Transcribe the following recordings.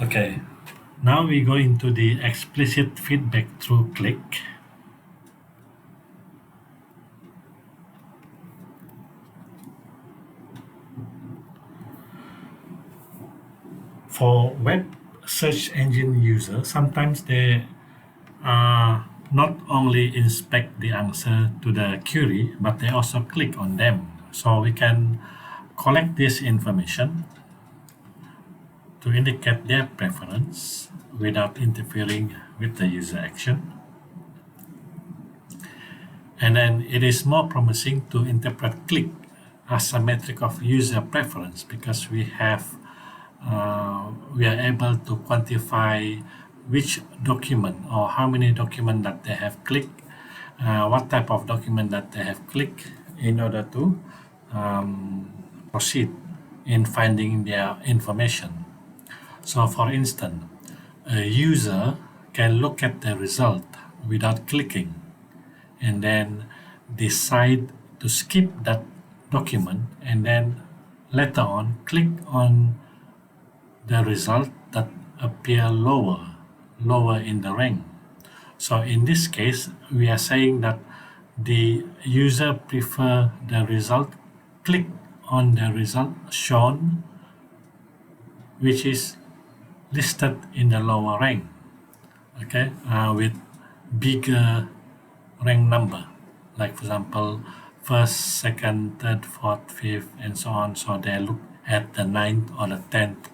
Okay, now we go into the explicit feedback through click. For web search engine users, sometimes they not only inspect the answer to the query, but they also click on them. So we can collect this information to indicate their preference without interfering with the user action. And then it is more promising to interpret click as a metric of user preference because we are able to quantify which document or how many document that they have clicked, what type of document that they have clicked in order to proceed in finding their information. So for instance, a user can look at the result without clicking and then decide to skip that document and then later on click on the result that appear lower in the rank. So in this case, we are saying that the user prefer the result, click on the result shown, which is listed in the lower rank, okay, with bigger rank number, like for example, first, second, third, fourth, fifth, and so on. So they look at the ninth or the 10th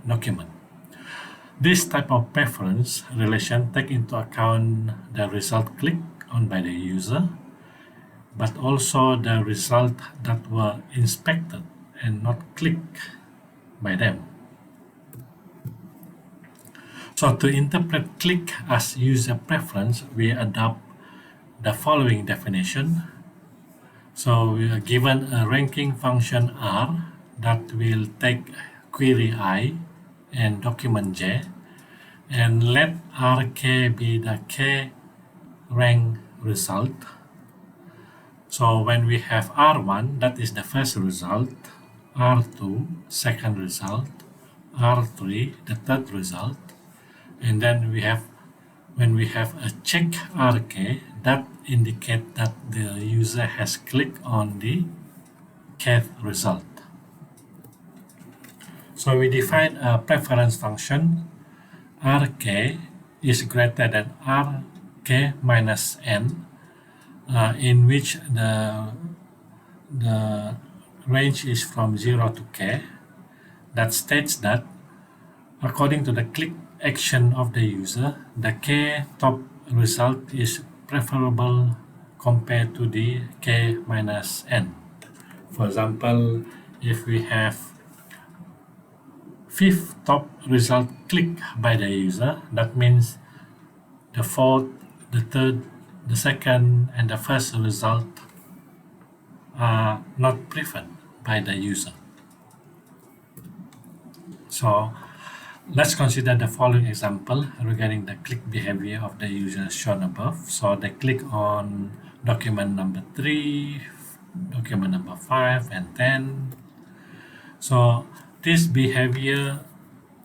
document. This type of preference relation take into account the result clicked on by the user, but also the result that were inspected and not clicked by them. So to interpret click as user preference, we adopt the following definition. So we are given a ranking function R that will take query I and document J, and let Rk be the k rank result. So when we have R1, that is the first result, R2, second result, R3, the third result, and then when we have a check Rk, that indicate that the user has clicked on the kth result. So we define a preference function Rk is greater than Rk minus n, in which the range is from 0 to k, that states that according to the click action of the user, the k top result is preferable compared to the k minus n. For example, if we have fifth top result clicked by the user, that means the fourth, the third, the second, and the first result are not preferred by the user. So let's consider the following example regarding the click behavior of the user shown above. So they click on document number 3, document number 5, and 10. So this behavior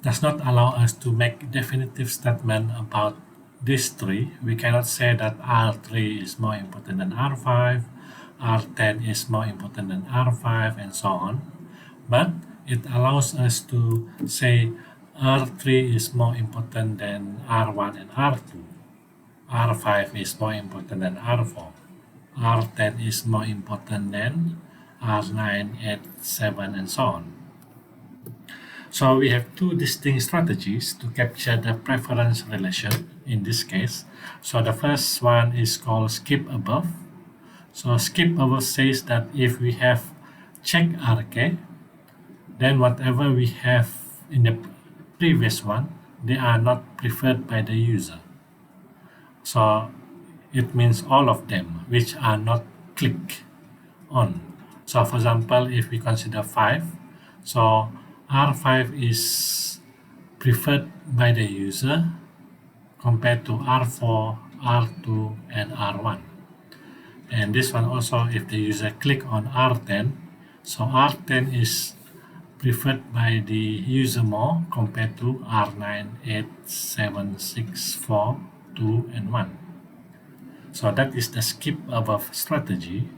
does not allow us to make definitive statement about these three. We cannot say that R3 is more important than R5, R10 is more important than R5, and so on. But it allows us to say R3 is more important than R1 and R2. R5 is more important than R4. R10 is more important than R9, 8, 7, and so on. So we have two distinct strategies to capture the preference relation in this case. So the first one is called skip above. So skip above says that if we have check Rk, then whatever we have in the previous one, they are not preferred by the user. So it means all of them which are not clicked on. So for example, if we consider 5, so R5 is preferred by the user compared to R4, R2, and R1. And this one also, if the user click on R10, so R10 is preferred by the user more compared to R9, 8, 7, 6, 4, 2, and 1. So that is the skip above strategy.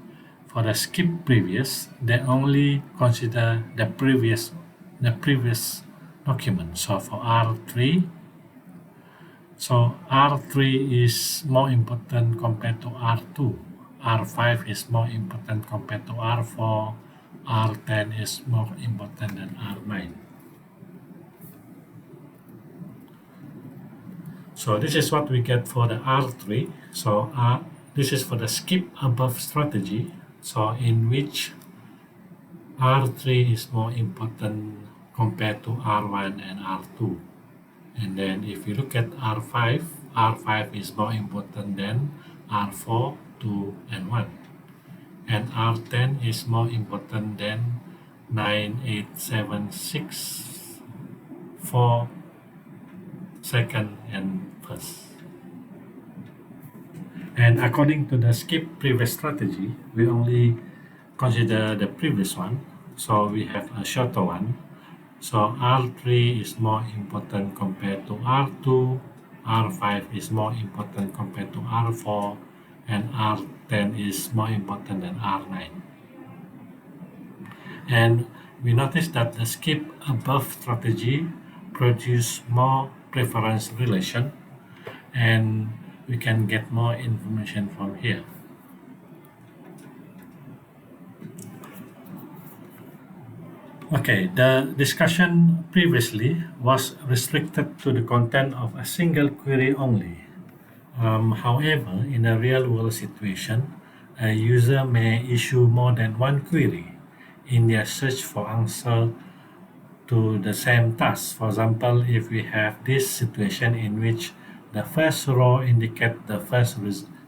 For the skip previous, they only consider the previous document. So for R3, R3 is more important compared to R2. R5 is more important compared to R4. R10 is more important than R9. So this is what we get for the R3. So this is for the skip above strategy. So in which R3 is more important compared to R1 and R2. And then if you look at R5, R5 is more important than R4, 2, and 1. And R10 is more important than 9, 8, 7, 6, 4, second, and first. And according to the skip previous strategy, we only consider the previous one. So we have a shorter one. So R3 is more important compared to R2, R5 is more important compared to R4, and R10 is more important than R9. And we notice that the skip above strategy produce more preference relation, and we can get more information from here. Okay, the discussion previously was restricted to the content of a single query only. However, in a real-world situation, a user may issue more than one query in their search for answer to the same task. For example, if we have this situation in which the first row indicates the first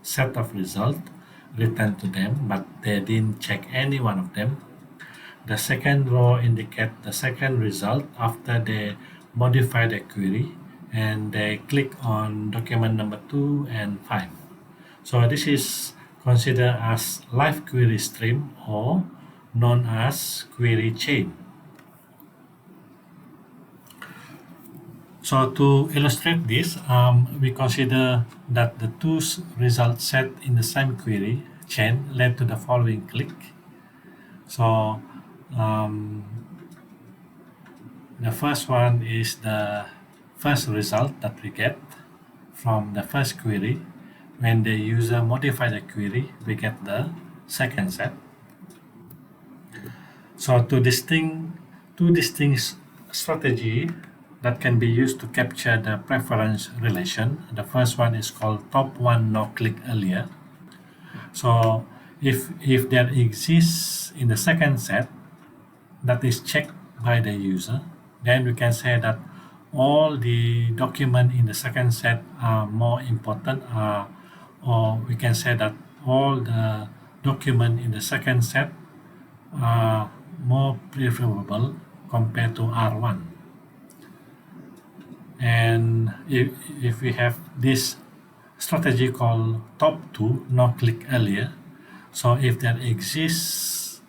set of results returned to them, but they didn't check any one of them. The second row indicates the second result after they modify the query and they click on document number 2 and 5. So this is considered as live query stream or known as query chain. So to illustrate this, we consider that the two results set in the same query chain led to the following click. So the first one is the first result that we get from the first query. When the user modify the query, we get the second set. So two distinct strategy that can be used to capture the preference relation. The first one is called top one no click earlier. So if there exists in the second set that is checked by the user, then we can say that all the document in the second set are more important, or we can say that all the document in the second set are more preferable compared to R1. And if we have this strategy called top 2 no click earlier, so if there exists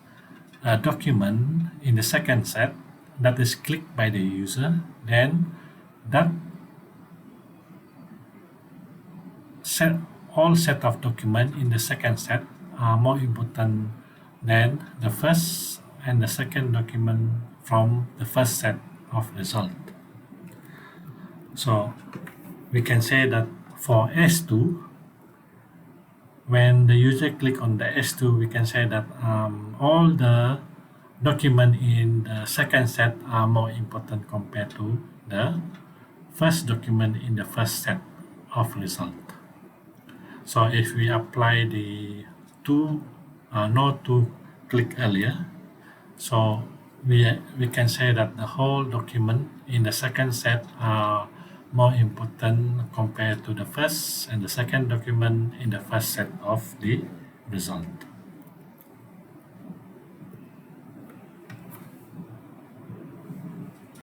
a document in the second set that is clicked by the user, then that all set of documents in the second set are more important than the first and the second document from the first set of result. So we can say that for S2, when the user click on the S2, we can say that all the document in the second set are more important compared to the first document in the first set of result. So if we apply the no to click earlier, so we can say that the whole document in the second set are more important compared to the first and the second document in the first set of the result.